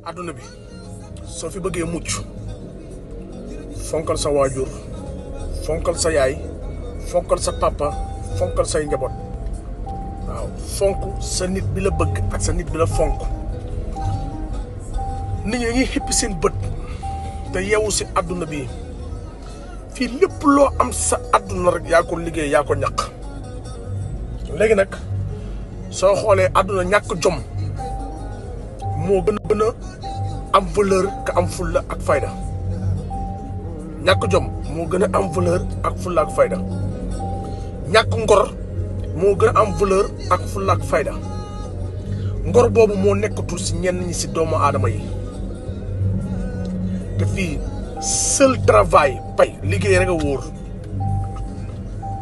aduna bi soo fi bëggee mucc fonkal sa waajur fonkal sa yaay fonkal sa papa fonkal say njaboot waaw fonk sa nit bi la bëgg ak sa nit bi la fonk nit ñi dañuy xippi seen bët te yeewu si aduna bi fii lépp loo am sa aduna rek yaa ko liggéey yaa ko ñàkk léegi nag soo xoolee aduna ñàkk jom moo gën a am valeur ka am fulla ak fayda ñàkk jom moo gën a am valeur ak fulla ak fayda ñàkk ngor moo gën a am valeur ak fulla ak fayda ngor boobu moo nekkatul si ñenn ñi si doomu aadama yi te fii seul travail pay liggéey rek a wóor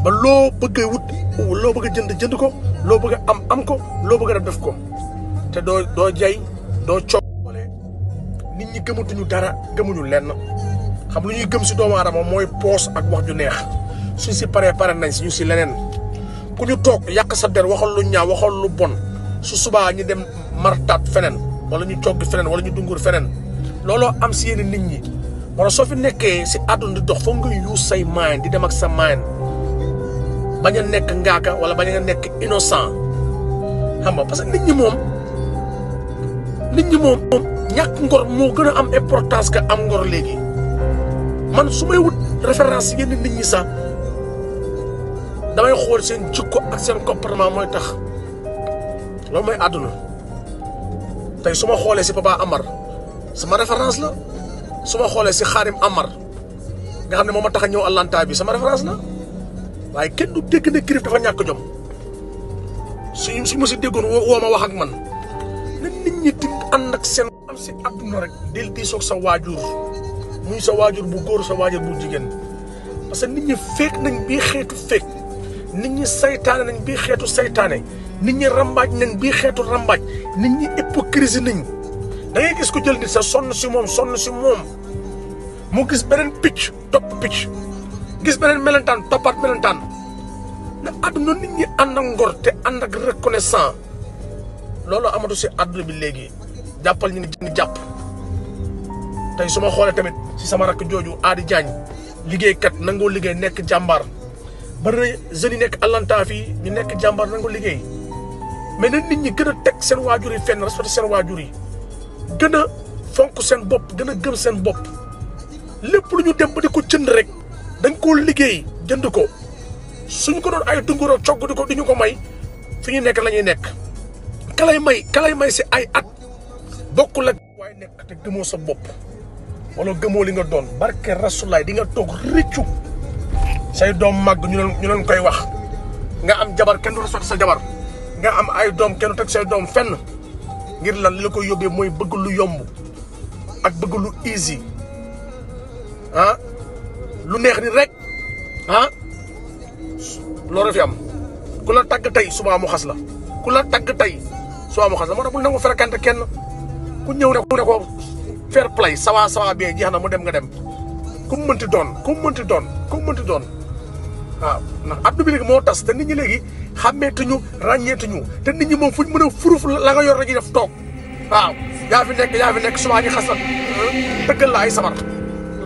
ba loo bëgg a wut loo bëgg a jënd ko loo bëgg a am ko loo bëgg a def ko te doo jay doo coole nit ñi gëmatuñu dara gëmuñu lenn xam lu ñuy gëm si doomu aadama mooy poos ak wax ju neex suñ si pare nañ si ñu si leneen ku ñu toog yàq sa der waxal lu ñaaw waxal lu bon su subaa ñu dem martaat feneen wala ñu cogg feneen wala ñu dungur feneen looloo am si yenn nit ñi wala soo fi nekkee si àdduna di dox foog nga use say mind di dem ak sa mind bañ a nekk ngaaka wala bañ a nekk innocent xam nga parce que nit ñi moom ñàkk ngor moo gën a am importance que am ngor léegi man su may wut référence yenn nit ñi sax damay xool seen jikko ak seen comportement mooy tax loolu mooy àdduna tey su ma xoolee si Papa Amar sama référence la su ma xoolee si Xaarim Amar nga xam ne moom ma tax a ñëw Atlanta bi sama référence la waaye kenn du dégg ne Griff dafa ñàkk jom suñ ma si déggoon woo ma wax ak man na nit ñi di ànd ak seen am si àdduna rek del di soog sa waajur muy sa waajur bu góor sa waajur bu jigéen parce que nit ñi fekk nañ bii xeetu fekk nit ñi saytaane nañ bii xeetu saytaane nit ñi rambaaj nañ bii xeetu rambaaj nit ñi hypocrisie nañ da ngay gis ko jël nit sa sonn si moom mu gis beneen picc topp picc gis beneen melentaan toppaat melentaan na àdduna nit ñi ànd ak ngor te ànd ak reconnaissant loolu amatu si àdduna bi léegi jàppal ñu ni jàpp tey su ma xoolee tamit si sama rakk jooju Adi Diagne liggéeykat nangoo liggéey nekk jàmbaar bari na jeunes yi nekk Atlanta fii ñu nekk jàmbaar nangoo liggéey mais na nit ñi gën a teg seen waajur yi fenn respecté seen waajur yi gën a fonk seen bopp gën a gëm seen bopp lépp lu ñu dem ba di ko jënd rek dañ koo liggéey jënd ko suñ ko doon ay dunguroo cogg di ko di ñu ko may fi ñu nekk la ñuy nekk kalay may si ay at bokkul ak waaye nekk te gëmoo sa bopp wala gëmoo li nga doon barke rasulaay di nga toog rëccu say doom màgg ñu leen koy wax nga am jabar kenn du respecté sa jabar nga am ay doom kenn du teg say doom fenn ngir lan li la koy yóbbee mooy bëgg lu yomb ak bëgg lu easy lu neex ni rek loolu fi am ku la tagg tey suba mu xas la ku la tagg tey suba mu xas la moo tax bul nangu fréquenté kenn ku ñëw ne ko fair play sawa bien jeex na mu dem nga dem ku mu mënti doon waaw ndax addu bi léegi moo tas te nit ñi léegi xàmmeetuñu ràññeetuñu te nit ñi moom fuñ mën a furuf la nga yor la ñuy def toog waaw yaa fi nekk suba ñu xas la tëggal la ay sabar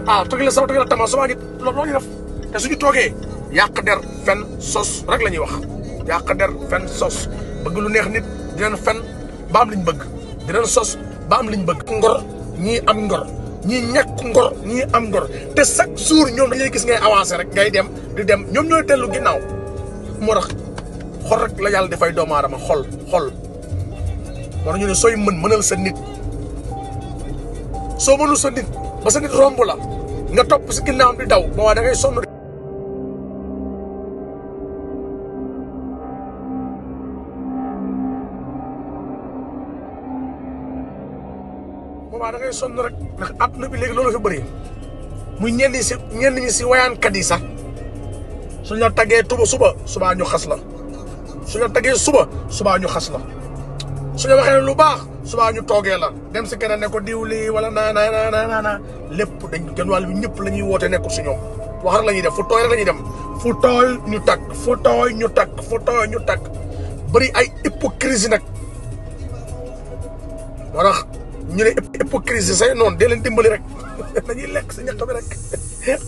waaw tëggal la sabar tëggal la tama suba ñu loolu ñu def te suñu toogee yàq der fen sos rek la ñuy wax yàq der fen sos bëgg lu neex nit dinañ fen ba am liñ bëgg dinañ sos ba am liñ bëgg ngor ñii am ngor ñii ñàkk ngor ñii am ngor te chaque jour ñoom dañuy gis ngay avancé rek ngay dem di dem ñoom ñooy dellu ginnaaw moo tax xol rek la yàlla dafay doomu aadama xol moo tax ñu ne sooy mënal sa nit soo mënul sa nit ba sa nit romb la nga topp si ginnaaw di daw boobaa da ngay sonn da ngay sonn rek ndax àdduna bi léegi loolu fi bëri muy ñenn ñi si wayaankat yi sax suñ la taggee suba ñu xas la suñ la taggee suba ñu xas la suñ la waxee lu baax suba ñu toogee la dem si keneen ne ko diw lii wala naa lépp dañ gën wàll bi ñëpp la ñuy woote nekkul si ñoom wax rek la ñuy def fu tooy rek la ñuy dem fu tooy ñu takk bëri ay hypocrisie nag moo tax ñu ne hypocrisie say noonu dee leen dimbali rek nañuy lekk sa ñax bi rek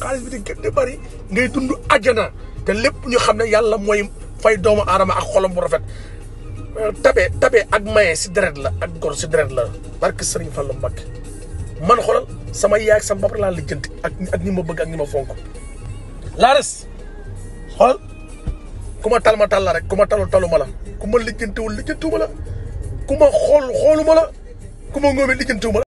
xaalis bi di gën di bëri ngay dund àjjana te lépp ñu xam ne yàlla mooy fay doomu aadama ak xolam bu rafet tabe ak maye si deret la ak gor si deret la barke Sëriñ Fallu Mbakke man xoolal sama yaay ak sama bopp laa lijjanti ak ñi ma bëgg ak ñi ma fonk laa res xoolal ku ma tal ma tal la rek ku ma talu ma la ku ma lijjantiwul lijjantiwuma la ku ma xooluma la ku ma ngóobe lijjantiwuma la